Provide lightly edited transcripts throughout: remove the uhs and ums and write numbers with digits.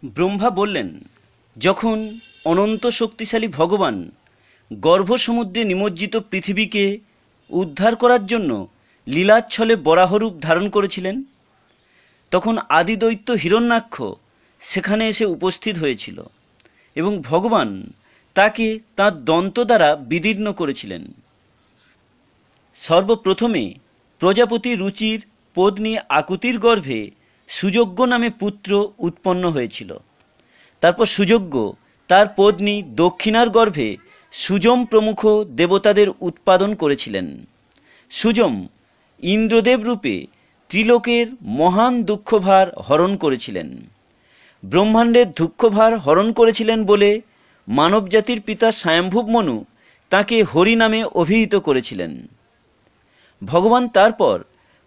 ব্রহ্মা বললেন, যখন অনন্ত শক্তিশালী ভগবান গর্ভসমুদ্রে নিমজ্জিত পৃথিবীকে উদ্ধার করার জন্য লীলাচ্ছলে বরাহরূপ ধারণ করেছিলেন, তখন আদিদৈত্য হিরণ্যাক্ষ সেখানে এসে উপস্থিত হয়েছিল এবং ভগবান তাকে তাঁর দন্ত দ্বারা বিদীর্ণ করেছিলেন। সর্বপ্রথমে প্রজাপতি রুচির পত্নী আকুতির গর্ভে সুযোগ্য নামে পুত্র উৎপন্ন হয়েছিল। তারপর সুযোগ্য তার পত্নী দক্ষিণার গর্ভে সুযম প্রমুখ দেবতাদের উৎপাদন করেছিলেন। সুযম ইন্দ্রদেব রূপে ত্রিলোকের মহান দুঃখভার হরণ করেছিলেন। ব্রহ্মাণ্ডের দুঃখভার হরণ করেছিলেন বলে মানবজাতির পিতা স্বয়ম্ভুব মনু তাকে হরি নামে অভিহিত করেছিলেন। ভগবান তারপর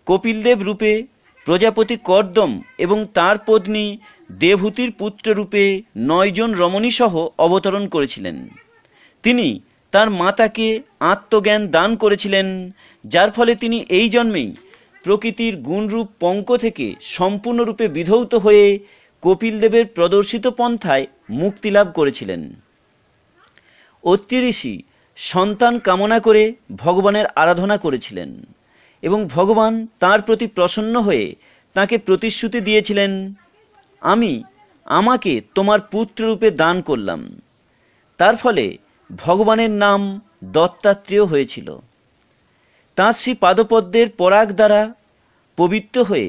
কপিলদেব রূপে প্রজাপতি কর্দম এবং তার পত্নী দেবহূতির পুত্র রূপে 9 জন রমণী সহ অবতরণ করেছিলেন। তিনি তার মাতাকে আত্মজ্ঞান দান করেছিলেন, যার ফলে তিনি এই জন্মেই প্রকৃতির গুণরূপ পঙ্ক থেকে সম্পূর্ণরূপে বিধৌত হয়ে কপিলদেবের প্রদর্শিত পন্থায় মুক্তি লাভ করেছিলেন। অত্রি ঋষি সন্তান কামনা করে ভগবানের আরাধনা করেছিলেন এবং ভগবান তার প্রতি প্রসন্ন হয়ে তাকে প্রতিশ্রুতি দিয়েছিলেন, আমি আমাকে তোমার পুত্ররূপে দান করলাম। তার ফলে ভগবানের নাম দত্তাত্রেয় হয়েছিল। তাঁর শ্রী পাদপদ্মের পরাগ দ্বারা পবিত্র হয়ে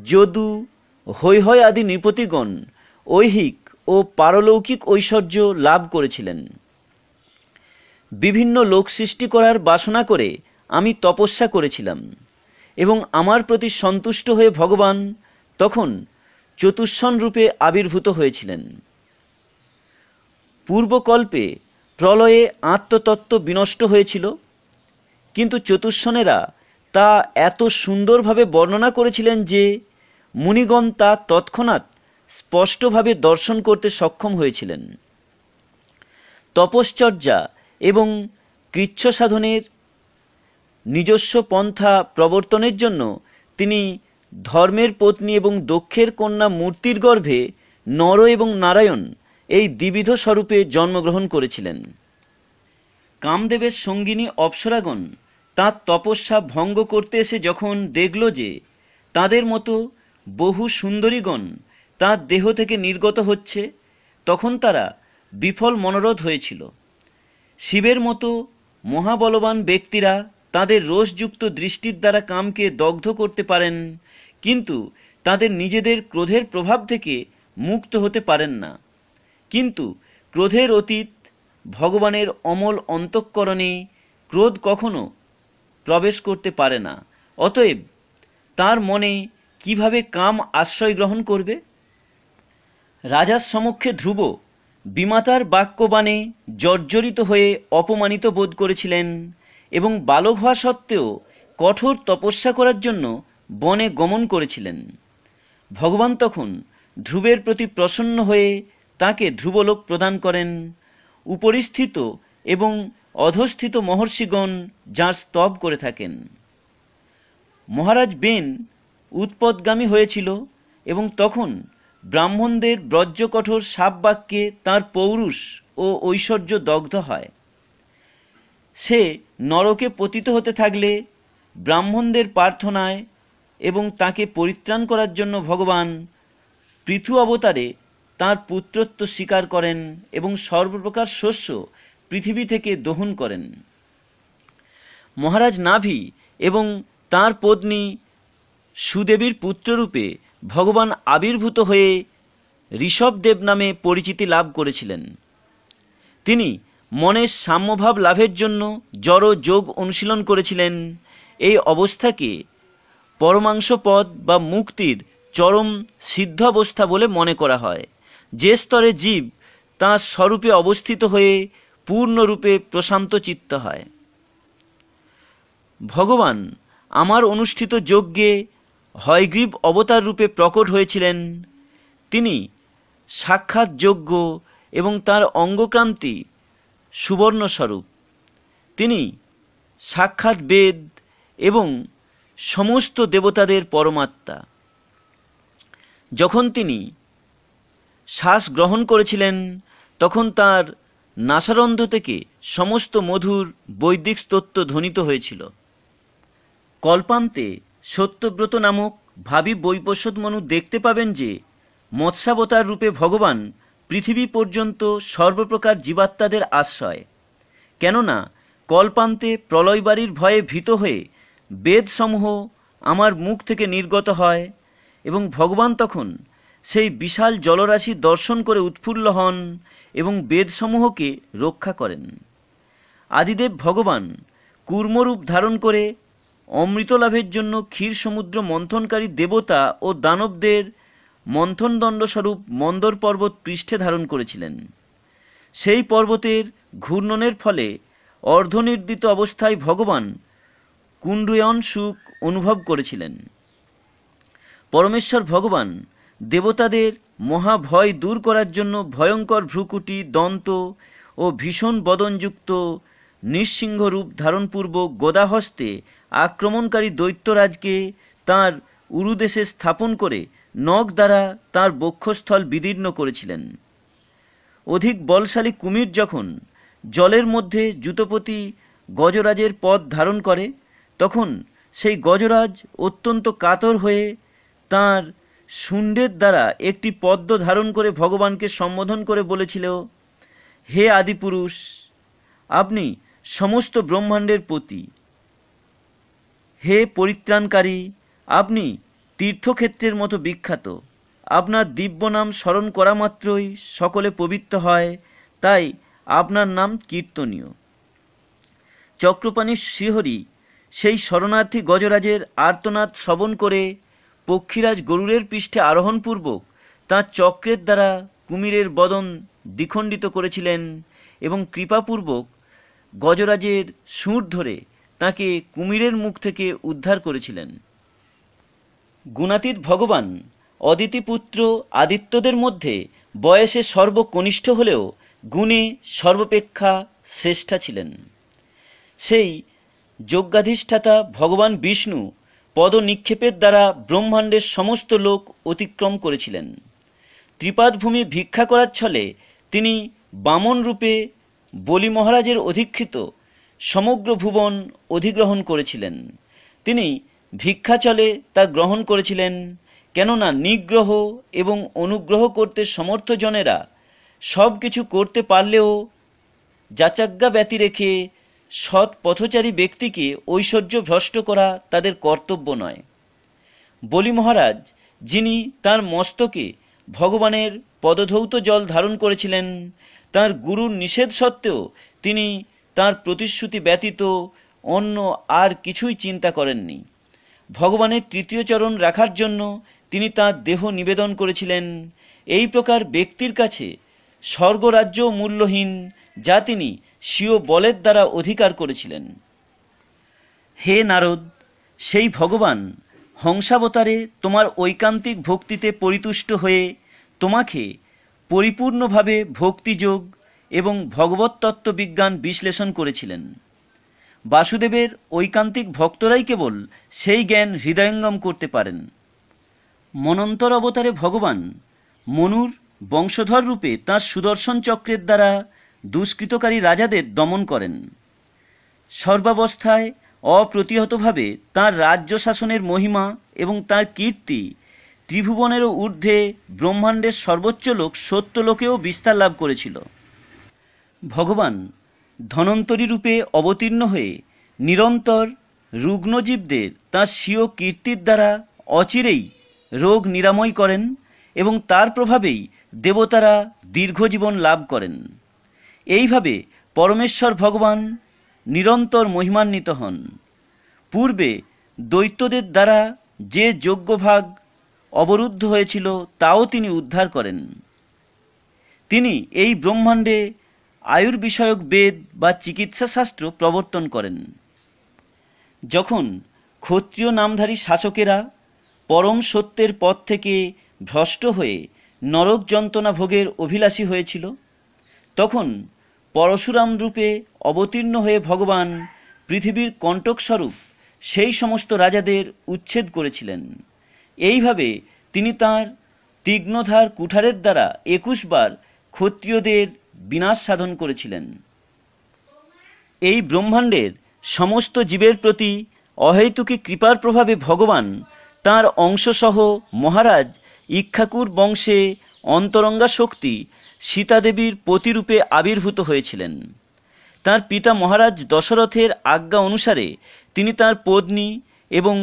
যদু, হৈহয় আদি নৃপতিগণ ঐহিক ও পারলৌকিক ঐশ্বর্য লাভ করেছিলেন। বিভিন্ন লোক সৃষ্টি করার বাসনা করে আমি তপস্যা করেছিলাম এবং আমার প্রতি সন্তুষ্ট হয়ে ভগবান তখন চতুষ্ষণ রূপে আবির্ভূত হয়েছিলেন। পূর্বকল্পে প্রলয়ে আত্মতত্ত্ব বিনষ্ট হয়েছিল, কিন্তু চতুষ্ষণেরা তা এত সুন্দরভাবে বর্ণনা করেছিলেন যে মুনিগণ তা তৎক্ষণাৎ স্পষ্টভাবে দর্শন করতে সক্ষম হয়েছিলেন। তপশ্চর্যা এবং কৃচ্ছ সাধনের নিজস্ব পন্থা প্রবর্তনের জন্য তিনি ধর্মের পত্নী এবং দক্ষের কন্যা মূর্তির গর্ভে নর এবং নারায়ণ এই দ্বিবিধ স্বরূপে জন্মগ্রহণ করেছিলেন। কামদেবের সঙ্গিনী অপ্সরাগণ তাঁর তপস্যা ভঙ্গ করতে এসে যখন দেখল যে তাদের মতো বহু সুন্দরীগণ তাঁর দেহ থেকে নির্গত হচ্ছে, তখন তারা বিফল মনোরথ হয়েছিল। শিবের মতো মহাবলবান ব্যক্তিরা তাদের রোষযুক্ত দৃষ্টির দ্বারা কামকে দগ্ধ করতে পারেন, কিন্তু তাদের নিজেদের ক্রোধের প্রভাব থেকে মুক্ত হতে পারেন না। কিন্তু ক্রোধের অতীত ভগবানের অমল অন্তঃকরণে ক্রোধ কখনো প্রবেশ করতে পারে না। অতএব তার মনে কিভাবে কাম আশ্রয় গ্রহণ করবে? রাজার সমক্ষে ধ্রুব বিমাতার বাক্যবাণে জর্জরিত হয়ে অপমানিত বোধ করেছিলেন এবং বালক হওয়া সত্ত্বেও কঠোর তপস্যা করার জন্য বনে গমন করেছিলেন। ভগবান তখন ধ্রুবের প্রতি প্রসন্ন হয়ে তাকে ধ্রুবলোক প্রদান করেন। উপরিস্থিত এবং অধস্থিত মহর্ষিগণ যাঁর স্তব করে থাকেন। মহারাজ বেন উৎপদগামী হয়েছিল এবং তখন ব্রাহ্মণদের ব্রজ্যকঠোর শাপ বাক্যে তাঁর পৌরুষ ও ঐশ্বর্য দগ্ধ হয়। সে নরকে পতিত হতে থাকলে ব্রাহ্মণদের প্রার্থনায় এবং তাকে পরিত্রাণ করার জন্য ভগবান পৃথু অবতারে তাঁর পুত্রত্ব স্বীকার করেন এবং সর্বপ্রকার শস্য পৃথিবী থেকে দহন করেন। মহারাজ নাভি এবং তাঁর পত্নী সুদেবীর পুত্ররূপে ভগবান আবির্ভূত হয়ে ঋষভদেব নামে পরিচিতি লাভ করেছিলেন। তিনি মনের সাম্যভাব লাভের জন্য জড় যোগ অনুশীলন করেছিলেন। এই অবস্থাকে পরমাংশ পদ বা মুক্তির চরম সিদ্ধ অবস্থা বলে মনে করা হয়, যে স্তরে জীব তাঁর স্বরূপে অবস্থিত হয়ে পূর্ণরূপে প্রশান্ত চিত্ত হয়। ভগবান আমার অনুষ্ঠিত যজ্ঞে হয়গ্রীব অবতার রূপে প্রকট হয়েছিলেন। তিনি সাক্ষাৎ যজ্ঞ এবং তার অঙ্গক্রান্তি সুবর্ণস্বরূপ। তিনি সাক্ষাৎ বেদ এবং সমস্ত দেবতাদের পরমাত্মা। যখন তিনি শ্বাস গ্রহণ করেছিলেন, তখন তার নাসারন্ধ্র থেকে সমস্ত মধুর বৈদিক স্তোত্র ধ্বনিত হয়েছিল। কল্পান্তে সত্যব্রত নামক ভাবী বৈপোষদ মনু দেখতে পাবেন যে মৎস্যাবতার রূপে ভগবান পৃথিবী পর্যন্ত সর্বপ্রকার জীবাত্মাদের আশ্রয়। কেননা কল্পান্তে প্রলয়বাড়ির ভয়ে ভীত হয়ে বেদসমূহ আমার মুখ থেকে নির্গত হয় এবং ভগবান তখন সেই বিশাল জলরাশি দর্শন করে উৎফুল্ল হন এবং বেদসমূহকে রক্ষা করেন। আদিদেব ভগবান কূর্মরূপ ধারণ করে অমৃত লাভের জন্য ক্ষীর সমুদ্র মন্থনকারী দেবতা ও দানবদের মন্থনদণ্ডস্বরূপ মন্দর পর্বত পৃষ্ঠে ধারণ করেছিলেন। সেই পর্বতের ঘূর্ণনের ফলে অর্ধনির্দিত অবস্থায় ভগবান কুণ্ডয়ন সুখ অনুভব করেছিলেন। পরমেশ্বর ভগবান দেবতাদের মহাভয় দূর করার জন্য ভয়ঙ্কর ভ্রুকুটি, দন্ত ও ভীষণ বদনযুক্ত নৃসিংহ রূপ ধারণপূর্বক গদাহস্তে আক্রমণকারী দৈত্যরাজকে তাঁর উরুদেশে স্থাপন করে নখ দ্বারা তাঁর বক্ষস্থল বিদীর্ণ করেছিলেন। অধিক বলশালী কুমির যখন জলের মধ্যে যুতপতি গজরাজের পদ ধারণ করে, তখন সেই গজরাজ অত্যন্ত কাতর হয়ে তাঁর শুণ্ডের দ্বারা একটি পদ্ম ধারণ করে ভগবানকে সম্বোধন করে বলেছিল, হে আদিপুরুষ, আপনি সমস্ত ব্রহ্মাণ্ডের পতি। হে পরিত্রাণকারী, আপনি তীর্থক্ষেত্রের মতো বিখ্যাত। আপনার দিব্য নাম স্মরণ করা মাত্রই সকলে পবিত্র হয়, তাই আপনার নাম কীর্তনীয়। চক্রপাণী শ্রীহরি সেই শরণার্থী গজরাজের আর্তনাদ শ্রবণ করে পক্ষীরাজ গরুড়ের পৃষ্ঠে আরোহণপূর্বক তাঁর চক্রের দ্বারা কুমিরের বদন দ্বিখণ্ডিত করেছিলেন এবং কৃপাপূর্বক গজরাজের সুর ধরে তাঁকে কুমিরের মুখ থেকে উদ্ধার করেছিলেন। গুণাতীত ভগবান অদিতিপুত্র আদিত্যদের মধ্যে বয়সে সর্বকনিষ্ঠ হলেও গুণে সর্বাপেক্ষা শ্রেষ্ঠা ছিলেন। সেই যজ্ঞাধিষ্ঠাতা ভগবান বিষ্ণু পদ নিক্ষেপের দ্বারা ব্রহ্মাণ্ডের সমস্ত লোক অতিক্রম করেছিলেন। ত্রিপাদভূমি ভিক্ষা করার ছলে তিনি বামন রূপে বলি মহারাজের অধিকৃত সমগ্র ভুবন অধিগ্রহণ করেছিলেন। তিনি ভিক্ষাচলে তা গ্রহণ করেছিলেন, কেননা নিগ্রহ এবং অনুগ্রহ করতে সমর্থ জনেরা সব কিছু করতে পারলেও যাচাজ্ঞা ব্যতি রেখে সৎ পথচারী ব্যক্তিকে ঐশ্বর্য ভ্রষ্ট করা তাদের কর্তব্য নয়। বলি মহারাজ, যিনি তার মস্তকে ভগবানের পদধৌত জল ধারণ করেছিলেন, তার গুরুর নিষেধ সত্ত্বেও তিনি তার প্রতিশ্রুতি ব্যতীত অন্য আর কিছুই চিন্তা করেননি। ভগবানের তৃতীয় চরণ রাখার জন্য তিনি তাঁর দেহ নিবেদন করেছিলেন। এই প্রকার ব্যক্তির কাছে স্বর্গরাজ্য মূল্যহীন, যা তিনি স্বীয় বলের দ্বারা অধিকার করেছিলেন। হে নারদ, সেই ভগবান হংসাবতারে তোমার ঐকান্তিক ভক্তিতে পরিতুষ্ট হয়ে তোমাকে পরিপূর্ণভাবে ভক্তিযোগ এবং ভগবত বিজ্ঞান বিশ্লেষণ করেছিলেন। বাসুদেবের ঐকান্তিক ভক্তরাই কেবল সেই জ্ঞান হৃদয়ঙ্গম করতে পারেন। মনন্তর অবতারে ভগবান মনুর বংশধর রূপে তাঁর সুদর্শন চক্রের দ্বারা দুষ্কৃতকারী রাজাদের দমন করেন। সর্বাবস্থায় অপ্রতিহতভাবে তাঁর রাজ্য শাসনের মহিমা এবং তাঁর কীর্তি ত্রিভুবনেরও ঊর্ধ্বে ব্রহ্মাণ্ডের সর্বোচ্চ লোক সত্যলোকেও বিস্তার লাভ করেছিল। ভগবান ধনন্তরী রূপে অবতীর্ণ হয়ে নিরন্তর রুগ্নজীবদের তাঁর স্বীয় কীর্তির দ্বারা অচিরেই রোগ নিরাময় করেন এবং তার প্রভাবেই দেবতারা দীর্ঘজীবন লাভ করেন। এইভাবে পরমেশ্বর ভগবান নিরন্তর মহিমান্বিত হন। পূর্বে দৈত্যদের দ্বারা যে যজ্ঞভাগ অবরুদ্ধ হয়েছিল তাও তিনি উদ্ধার করেন। তিনি এই ব্রহ্মাণ্ডে আয়ুর্বিষয়ক বেদ বা চিকিৎসাশাস্ত্র প্রবর্তন করেন। যখন ক্ষত্রিয় নামধারী শাসকেরা পরম সত্যের পথ থেকে ভ্রষ্ট হয়ে নরক যন্ত্রণা ভোগের অভিলাষী হয়েছিল, তখন পরশুরাম রূপে অবতীর্ণ হয়ে ভগবান পৃথিবীর কণ্টকস্বরূপ সেই সমস্ত রাজাদের উচ্ছেদ করেছিলেন। এইভাবে তিনি তাঁর তীক্ষ্ণধার কুঠারের দ্বারা 21 বার ক্ষত্রিয়দের বিনাশ সাধন করেছিলেন। এই ব্রহ্মাণ্ডের সমস্ত জীবের প্রতি অহেতুকী কৃপার প্রভাবে ভগবান তাঁর অংশসহ মহারাজ ইক্ষ্বাকুর বংশে অন্তরঙ্গা শক্তি সীতাদেবীর পতিরূপে আবির্ভূত হয়েছিলেন। তাঁর পিতা মহারাজ দশরথের আজ্ঞা অনুসারে তিনি তাঁর পত্নী এবং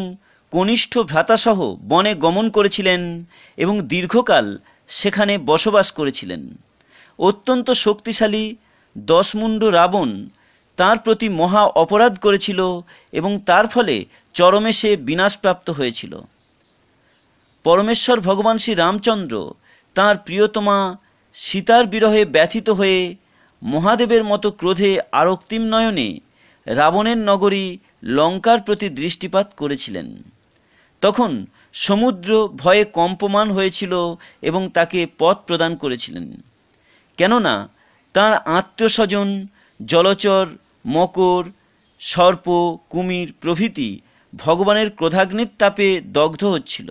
কনিষ্ঠ ভ্রাতাসহ বনে গমন করেছিলেন এবং দীর্ঘকাল সেখানে বসবাস করেছিলেন। অত্যন্ত শক্তিশালী দশমুণ্ড রাবণ তাঁর প্রতি মহা অপরাধ করেছিল এবং তার ফলে চরমে সে বিনাশপ্রাপ্ত হয়েছিল। পরমেশ্বর ভগবান শ্রী রামচন্দ্র তাঁর প্রিয়তমা সীতার বিরহে ব্যথিত হয়ে মহাদেবের মতো ক্রোধে আরক্তিম নয়নে রাবণের নগরী লঙ্কার প্রতি দৃষ্টিপাত করেছিলেন। তখন সমুদ্র ভয়ে কম্পমান হয়েছিল এবং তাকে পথ প্রদান করেছিলেন, কেননা তাঁর আত্মীয় স্বজন জলচর, মকর, সর্প, কুমির প্রভৃতি ভগবানের ক্রোধাগ্নির তাপে দগ্ধ হচ্ছিল।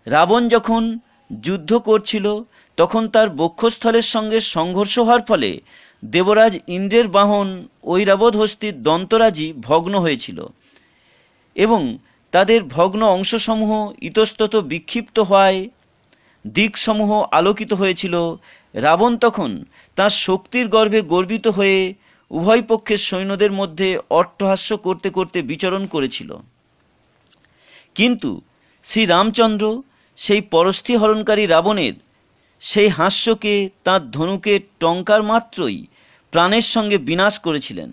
রাবণ যখন যুদ্ধ করছিল তখন তার বক্ষস্থলের সঙ্গে সংঘর্ষ হওয়ার ফলে দেবরাজ ইন্দ্রের বাহন ঐরাবত হস্তির দন্তরাজি ভগ্ন হয়েছিল এবং তাদের ভগ্ন অংশসমূহ ইতস্তত বিক্ষিপ্ত হওয়ায় দিকসমূহ আলোকিত হয়েছিল। রাবণ তখন তাঁর শক্তির গর্ভে গর্বিত হয়ে উভয় পক্ষের সৈন্যদের মধ্যে অট্টহাস্য করতে করতে বিচরণ করেছিল। কিন্তু শ্রী রামচন্দ্র সেই পরস্থি হরণকারী রাবণের সেই হাস্যকে তাঁর ধনুকে টঙ্কার মাত্রই প্রাণের সঙ্গে বিনাশ করেছিলেন।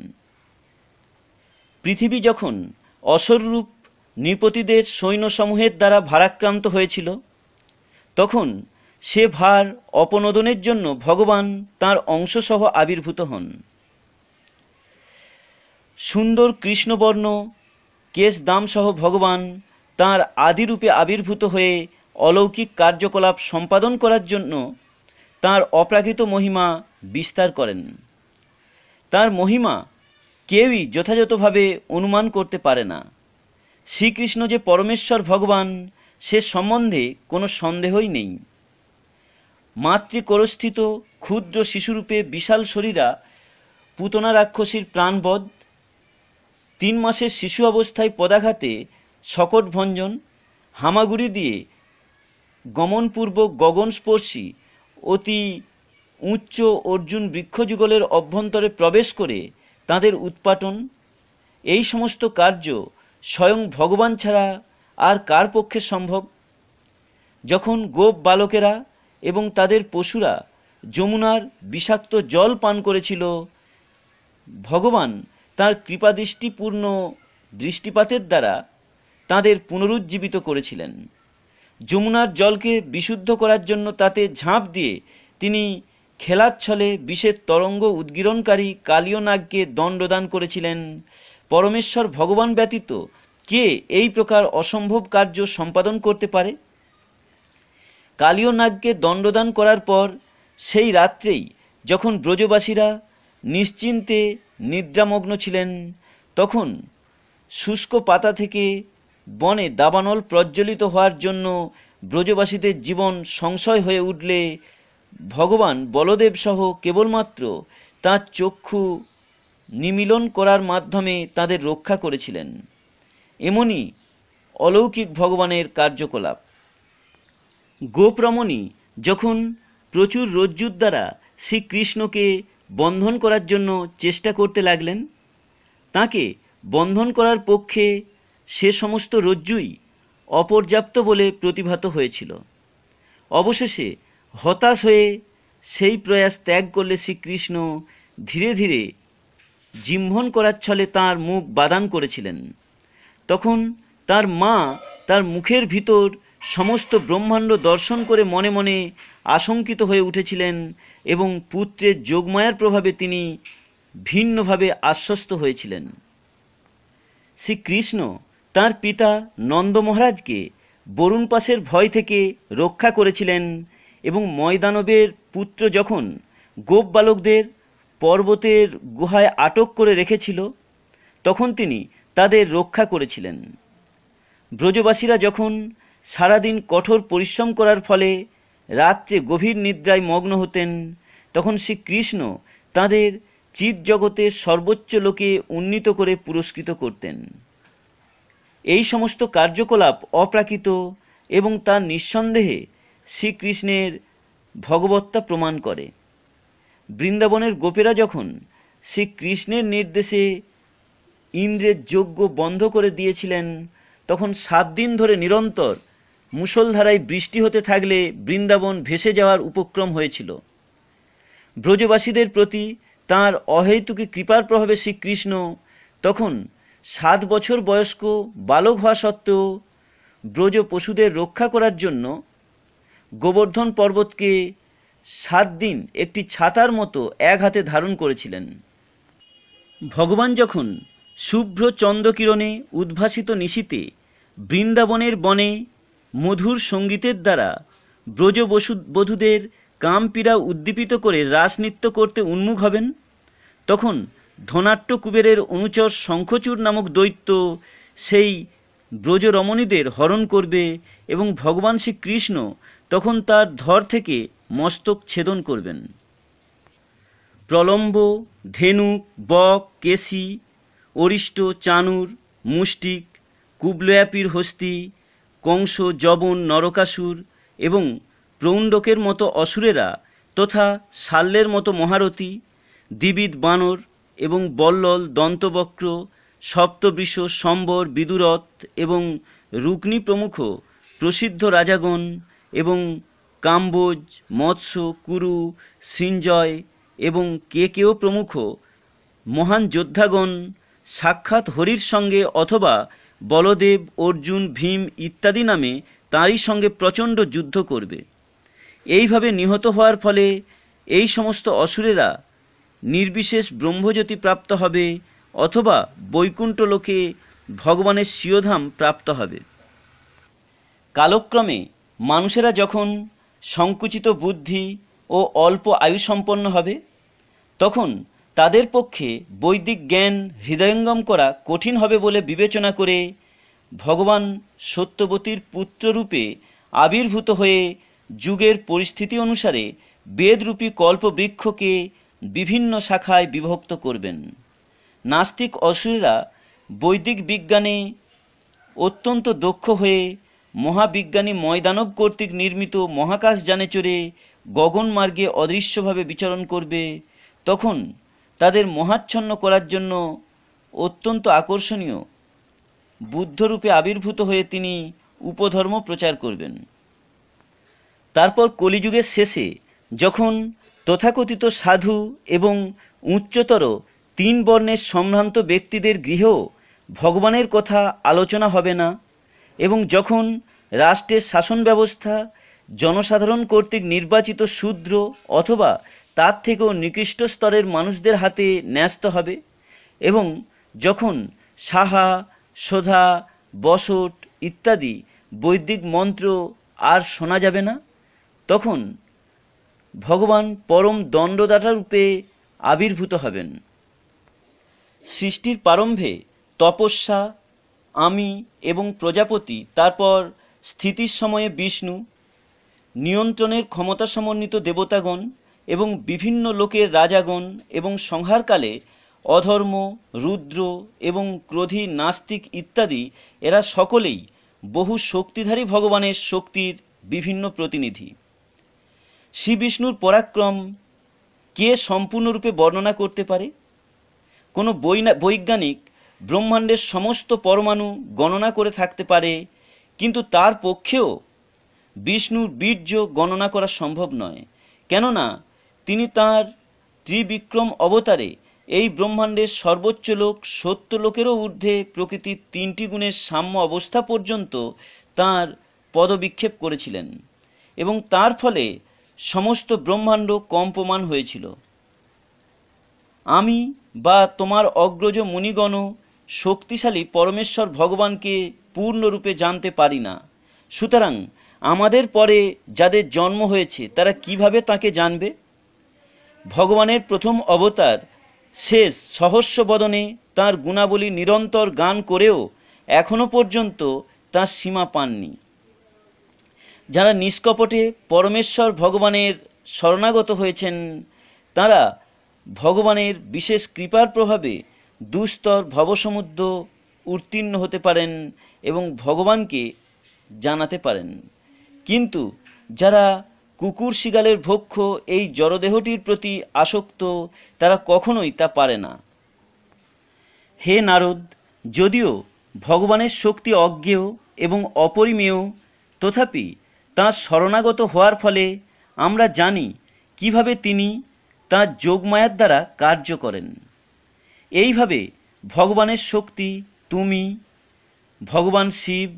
পৃথিবী যখন অসরূপ নৃপতিদের সৈন্যসমূহের দ্বারা ভারাক্রান্ত হয়েছিল তখন সে ভার অপনোদনের জন্য ভগবান তাঁর অংশসহ আবির্ভূত হন। সুন্দর কৃষ্ণবর্ণ কেশ দামসহ ভগবান তাঁর আদিরূপে আবির্ভূত হয়ে অলৌকিক কার্যকলাপ সম্পাদন করার জন্য তাঁর অপ্রাকৃত মহিমা বিস্তার করেন। তাঁর মহিমা কেউই যথাযথভাবে অনুমান করতে পারে না। শ্রীকৃষ্ণ যে পরমেশ্বর ভগবান সে সম্বন্ধে কোনো সন্দেহই নেই। মাতৃকরস্থিত ক্ষুদ্র শিশুরূপে বিশাল শরীরা পুতনা রাক্ষসীর প্রাণবধ, 3 মাসের শিশু অবস্থায় পদাঘাতে শকট ভঞ্জন, হামাগুড়ি দিয়ে গমনপূর্বক গগনস্পর্শী অতি উচ্চ অর্জুন বৃক্ষযুগলের অভ্যন্তরে প্রবেশ করে তাদের উৎপাটন, এই সমস্ত কার্য স্বয়ং ভগবান ছাড়া আর কার পক্ষে সম্ভব? যখন গোপ বালকেরা এবং তাদের পশুরা যমুনার বিষাক্ত জল পান করেছিল, ভগবান তাঁর কৃপাদৃষ্টিপূর্ণ দৃষ্টিপাতের দ্বারা তাদের পুনরুজ্জীবিত করেছিলেন। যমুনার জলকে বিশুদ্ধ করার জন্য তাতে ঝাঁপ দিয়ে তিনি খেলার ছলে বিষের তরঙ্গ উদ্গীরণকারী কালীয় নাগকে দণ্ডদান করেছিলেন। পরমেশ্বর ভগবান ব্যতীত কে এই প্রকার অসম্ভব কার্য সম্পাদন করতে পারে? কালীয় নাগকে দণ্ডদান করার পর সেই রাত্রেই যখন ব্রজবাসীরা নিশ্চিন্তে নিদ্রামগ্ন ছিলেন, তখন শুষ্ক পাতা থেকে বনে দাবানল প্রজ্বলিত হওয়ার জন্য ব্রজবাসীদের জীবন সংশয় হয়ে উঠলে ভগবান বলদেব সহ কেবলমাত্র তাঁর চক্ষু নিমীলন করার মাধ্যমে তাদের রক্ষা করেছিলেন। এমনই অলৌকিক ভগবানের কার্যকলাপ। গোপরমণী যখন প্রচুর রজ্জুর দ্বারা শ্রীকৃষ্ণকে বন্ধন করার জন্য চেষ্টা করতে লাগলেন, তাকে বন্ধন করার পক্ষে সে সমস্ত রজ্জুই অপর্যাপ্ত বলে প্রতিভাত হয়েছিল। অবশেষে হতাশ হয়ে সেই প্রয়াস ত্যাগ করলে শ্রীকৃষ্ণ ধীরে ধীরে জিম্ভন করার ছলে তাঁর মুখ বাদান করেছিলেন। তখন তার মা তার মুখের ভিতর সমস্ত ব্রহ্মাণ্ড দর্শন করে মনে মনে আশঙ্কিত হয়ে উঠেছিলেন এবং পুত্রের যোগমায়ার প্রভাবে তিনি ভিন্নভাবে আশ্বস্ত হয়েছিলেন। শ্রীকৃষ্ণ তাঁর পিতা নন্দ মহারাজকে বরুণ পাশের ভয় থেকে রক্ষা করেছিলেন এবং ময়দানবের পুত্র যখন গোপ বালকদের পর্বতের গুহায় আটক করে রেখেছিল তখন তিনি তাদের রক্ষা করেছিলেন। ব্রজবাসীরা যখন সারাদিন কঠোর পরিশ্রম করার ফলে রাত্রে গভীর নিদ্রায় মগ্ন হতেন, তখন শ্রীকৃষ্ণ তাঁদের চিৎ জগতের সর্বোচ্চ লোকে উন্নীত করে পুরস্কৃত করতেন। এই সমস্ত কার্যকলাপ অপ্রাকৃত এবং তা নিঃসন্দেহে শ্রীকৃষ্ণের ভগবত্তা প্রমাণ করে। বৃন্দাবনের গোপেরা যখন শ্রীকৃষ্ণের নির্দেশে ইন্দ্রের যজ্ঞ বন্ধ করে দিয়েছিলেন, তখন 7 দিন ধরে নিরন্তর মুষলধারায় বৃষ্টি হতে থাকলে বৃন্দাবন ভেসে যাওয়ার উপক্রম হয়েছিল। ব্রজবাসীদের প্রতি তাঁর অহেতুকী কৃপার প্রভাবে শ্রীকৃষ্ণ তখন 7 বছর বয়স্ক বালক হওয়া সত্ত্বেও ব্রজ পশুদের রক্ষা করার জন্য গোবর্ধন পর্বতকে 7 দিন একটি ছাতার মতো এক হাতে ধারণ করেছিলেন। ভগবান যখন শুভ্র চন্দ্রকিরণে উদ্ভাসিত নিশীতে বৃন্দাবনের বনে মধুর সঙ্গীতের দ্বারা ব্রজবধূদের কামপীড়া উদ্দীপিত করে রাসনৃত্য করতে উন্মুখ হবেন, তখন ধনাট্য কুবেরের অনুচর শঙ্খচূড় নামক দৈত্য সেই ব্রজরমণীদের হরণ করবে এবং ভগবান শ্রীকৃষ্ণ তখন তার ধর থেকে মস্তক ছেদন করবেন। প্রলম্ব, ধেনুক, বক, কেশী, অরিষ্ট, চানুর, মুষ্টিক, কুবলয়াপীর হস্তি, কংস, জবন, নরকাসুর এবং প্রৌণ্ডকের মতো অসুরেরা তথা শাল্যের মতো মহারথী, দ্বিবিধ বানর এবং বল্লল, দন্তবক্র, সপ্তবৃষ, সম্বর, বিদুরথ এবং রুগ্নি প্রমুখ প্রসিদ্ধ রাজাগণ এবং কাম্বোজ, মৎস্য, কুরু, সৃঞ্জয় এবং কেকেও প্রমুখ মহান যোদ্ধাগণ সাক্ষাৎ হরির সঙ্গে অথবা বলদেব, অর্জুন, ভীম ইত্যাদি নামে তাঁরই সঙ্গে প্রচণ্ড যুদ্ধ করবে। এইভাবে নিহত হওয়ার ফলে এই সমস্ত অসুরেরা নির্বিশেষ ব্রহ্মজ্যোতি প্রাপ্ত হবে অথবা বৈকুণ্ঠ লোকে ভগবানের স্বীয়ধাম প্রাপ্ত হবে। কালক্রমে মানুষেরা যখন সংকুচিত বুদ্ধি ও অল্প আয়ুসম্পন্ন হবে, তখন তাদের পক্ষে বৈদিক জ্ঞান হৃদয়ঙ্গম করা কঠিন হবে বলে বিবেচনা করে ভগবান সত্যবতীর পুত্ররূপে আবির্ভূত হয়ে যুগের পরিস্থিতি অনুসারে বেদরূপী কল্পবৃক্ষকে বিভিন্ন শাখায় বিভক্ত করবেন। নাস্তিক অসুরেরা বৈদিক বিজ্ঞানে অত্যন্ত দক্ষ হয়ে মহাবিজ্ঞানী ময়দানব কর্তৃক নির্মিত মহাকাশ যানে চড়ে গগনমার্গে অদৃশ্যভাবে বিচরণ করবে। তখন তাদের মহাচ্ছন্ন করার জন্য অত্যন্ত আকর্ষণীয় বুদ্ধরূপে আবির্ভূত হয়ে তিনি উপধর্ম প্রচার করবেন। তারপর কলিযুগের শেষে যখন তথাকথিত সাধু এবং উচ্চতর 3 বর্ণের সম্ভ্রান্ত ব্যক্তিদের গৃহেও ভগবানের কথা আলোচনা হবে না এবং যখন রাষ্ট্রের শাসন ব্যবস্থা জনসাধারণ কর্তৃক নির্বাচিত শূদ্র অথবা তার থেকেও নিকৃষ্ট স্তরের মানুষদের হাতে ন্যস্ত হবে এবং যখন সাহা, সোধা, বসট ইত্যাদি বৈদিক মন্ত্র আর শোনা যাবে না, তখন ভগবান পরম দণ্ডদাতা রূপে আবির্ভূত হবেন। সৃষ্টির প্রারম্ভে তপস্যা, আমি এবং প্রজাপতি, তারপর স্থিতির সময়ে বিষ্ণু, নিয়ন্ত্রণের ক্ষমতা সমন্বিত দেবতাগণ এবং বিভিন্ন লোকের রাজাগণ এবং সংহারকালে অধর্ম, রুদ্র এবং ক্রোধী নাস্তিক ইত্যাদি এরা সকলেই বহু শক্তিধারী ভগবানের শক্তির বিভিন্ন প্রতিনিধি। শ্রী বিষ্ণুর পরাক্রম কে সম্পূর্ণরূপে বর্ণনা করতে পারে? কোনো বৈজ্ঞানিক ব্রহ্মাণ্ডের সমস্ত পরমাণু গণনা করে থাকতে পারে, কিন্তু তার পক্ষেও বিষ্ণুর বীর্য গণনা করা সম্ভব নয়, কেননা তিনি তাঁর ত্রিবিক্রম অবতারে এই ব্রহ্মাণ্ডের সর্বোচ্চ লোক 70 লোকেরও ঊর্ধ্বে প্রকৃতির 3টি গুণের সাম্য অবস্থা পর্যন্ত তাঁর পদবিক্ষেপ করেছিলেন এবং তার ফলে সমস্ত ব্রহ্মাণ্ড কম্পমান হয়েছিল। আমি বা তোমার অগ্রজ মুনিগণ শক্তিশালী পরমেশ্বর ভগবানকে পূর্ণরূপে জানতে পারি না, সুতরাং আমাদের পরে যাদের জন্ম হয়েছে তারা কিভাবে তাকে জানবে? ভগবানের প্রথম অবতার শেষ সহস্র বদনে তাঁর গুণাবলী নিরন্তর গান করেও এখনো পর্যন্ত তাঁর সীমা পাননি। যারা নিষ্কপটে পরমেশ্বর ভগবানের শরণাগত হয়েছেন তারা ভগবানের বিশেষ কৃপার প্রভাবে দুস্তর ভবসমুদ্র উত্তীর্ণ হতে পারেন এবং ভগবানকে জানাতে পারেন। কিন্তু যারা কুকুর শিগালের ভক্ষ এই জড়দেহটির প্রতি আসক্ত তারা কখনোই তা পারে না। হে নারদ, যদিও ভগবানের শক্তি অজ্ঞেয় এবং অপরিমেয়, তথাপি তাঁর শরণাগত হওয়ার ফলে আমরা জানি কিভাবে তিনি তাঁর যোগমায়ার দ্বারা কার্য করেন। এইভাবে ভগবানের শক্তি তুমি, ভগবান শিব,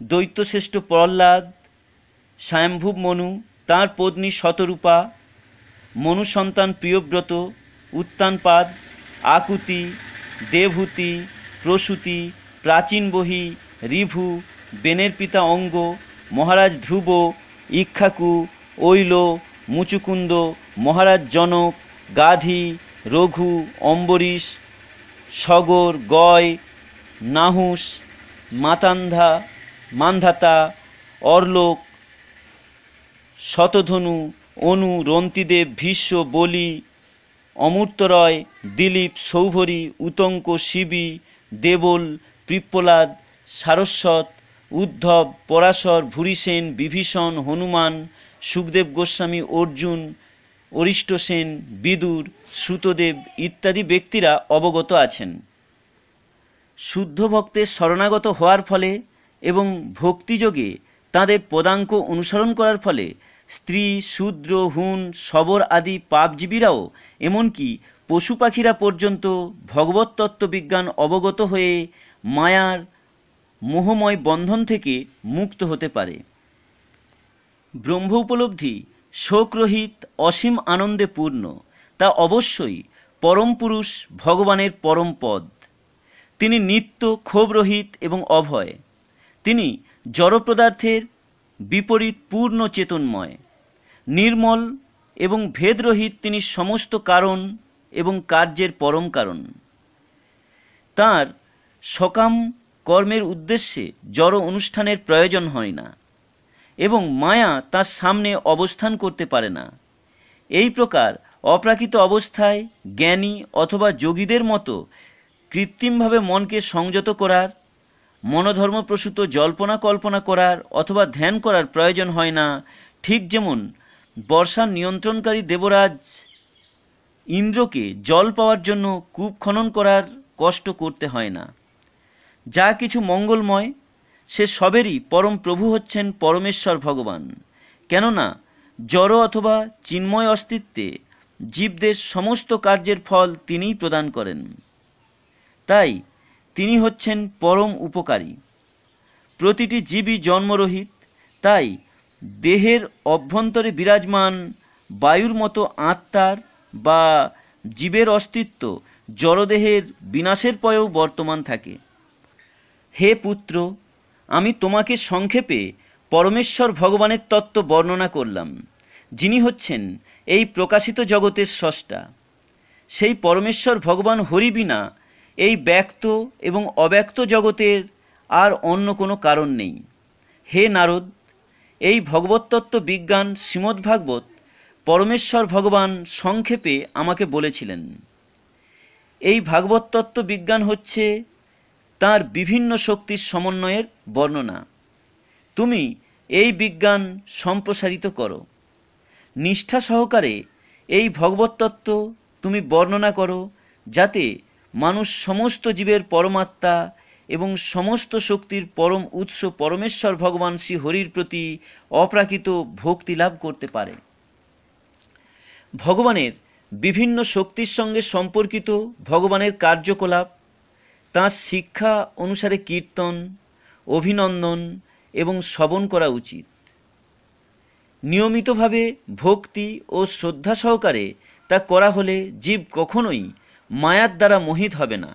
দৈত্যশ্রেষ্ঠ প্রহ্লাদ, স্বয়ম্ভুব মনু, তাঁর পত্নী শতরূপা, মনু সন্তান প্রিয়ব্রত, উত্তানপাদ, আকুতি, দেবহূতি, প্রসূতি, প্রাচীন বহি, ঋভু, বেনের পিতা অঙ্গ, মহারাজ ধ্রুব, ইক্ষ্বাকু, ঐল, মুচুকুন্দ, মহারাজ জনক, গাধি, রঘু, অম্বরীশ, সগর, গয়, নাহুস, মান্ধাতা, অর্লোক, শতধনু, অনু, রন্তিদেব, ভীষ্ম, বলি, অমূর্তরয়, দিলীপ, সৌভরী, উতঙ্ক, শিবী, দেবল, পিপ্পলাদ, সারস্বত, উদ্ধব, পরাশর, ভূরিসেন, বিভীষণ, হনুমান, সুখদেব গোস্বামী, অর্জুন, অরিষ্টসেন, বিদুর, শ্রুতদেব ইত্যাদি ব্যক্তিরা অবগত আছেন। শুদ্ধ ভক্তের শরণাগত হওয়ার ফলে এবং ভক্তিযোগে তাঁদের পদাঙ্ক অনুসরণ করার ফলে স্ত্রী, শূদ্র, হুন, শবর আদি পাপজীবীরাও এমনকি পশু পাখিরা পর্যন্ত ভগবত তত্ত্ববিজ্ঞান অবগত হয়ে মায়ার মোহময় বন্ধন থেকে মুক্ত হতে পারে। ব্রহ্ম উপলব্ধি শোকরহিত অসীম আনন্দে পূর্ণ, তা অবশ্যই পরম পুরুষ ভগবানের পরম পদ। তিনি নিত্য ক্ষোভরহিত এবং অভয়। তিনি জড় পদার্থের বিপরীত পূর্ণ চেতনময়, নির্মল এবং ভেদরহিত। তিনি সমস্ত কারণ এবং কার্যের পরম কারণ। তাঁর সকাম কর্মের উদ্দেশ্যে জড় অনুষ্ঠানের প্রয়োজন হয় না এবং মায়া তার সামনে অবস্থান করতে পারে না। এই প্রকার অপ্রাকৃত অবস্থায় জ্ঞানী অথবা যোগীদের মতো কৃত্রিমভাবে মনকে সংযত করার, মনোধর্মপ্রসূত জল্পনা কল্পনা করার অথবা ধ্যান করার প্রয়োজন হয় না। ঠিক যেমন বর্ষার নিয়ন্ত্রণকারী দেবরাজ ইন্দ্রকে জল পাওয়ার জন্য কূপ খনন করার কষ্ট করতে হয় না। যা কিছু মঙ্গলময় সে সবেরই পরম প্রভু হচ্ছেন পরমেশ্বর ভগবান। কেননা জড় অথবা চিন্ময় অস্তিত্বে জীবদের সমস্ত কার্যের ফল তিনিই প্রদান করেন। তাই তিনি হচ্ছেন পরম উপকারী। প্রতিটি জীবই জন্মরহিত, তাই দেহের অভ্যন্তরে বিরাজমান বায়ুর মতো আত্মার বা জীবের অস্তিত্ব জড়দেহের বিনাশের পরেও বর্তমান থাকে। হে পুত্র, আমি তোমাকে সংক্ষেপে পরমেশ্বর ভগবানের তত্ত্ব বর্ণনা করলাম, যিনি হচ্ছেন এই প্রকাশিত জগতের স্রষ্টা। সেই পরমেশ্বর ভগবান হরি বিনা এই ব্যক্ত এবং অব্যক্ত জগতের আর অন্য কোনো কারণ নেই। হে নারদ, এই ভগবততত্ত্ব বিজ্ঞান শ্রীমদ্ভাগবত পরমেশ্বর ভগবান সংক্ষেপে আমাকে বলেছিলেন। এই ভাগবত তত্ত্ব বিজ্ঞান হচ্ছে তার বিভিন্ন শক্তির সমন্বয়ের বর্ণনা। তুমি এই বিজ্ঞান সম্প্রসারিত করো, নিষ্ঠা সহকারে এই ভগবত তত্ত্ব তুমি বর্ণনা করো, যাতে মানুষ সমস্ত জীবের পরমাত্মা এবং সমস্ত শক্তির পরম উৎস পরমেশ্বর ভগবান শ্রী হরির প্রতি অপ্রাকৃত ভক্তি লাভ করতে পারে। ভগবানের বিভিন্ন শক্তির সঙ্গে সম্পর্কিত ভগবানের কার্যকলাপ, তাঁর শিক্ষা অনুসারে কীর্তন, অভিনন্দন এবং শ্রবণ করা উচিত। নিয়মিতভাবে ভক্তি ও শ্রদ্ধা সহকারে তা করা হলে জীব কখনোই মায়ার দ্বারা মোহিত হবে না।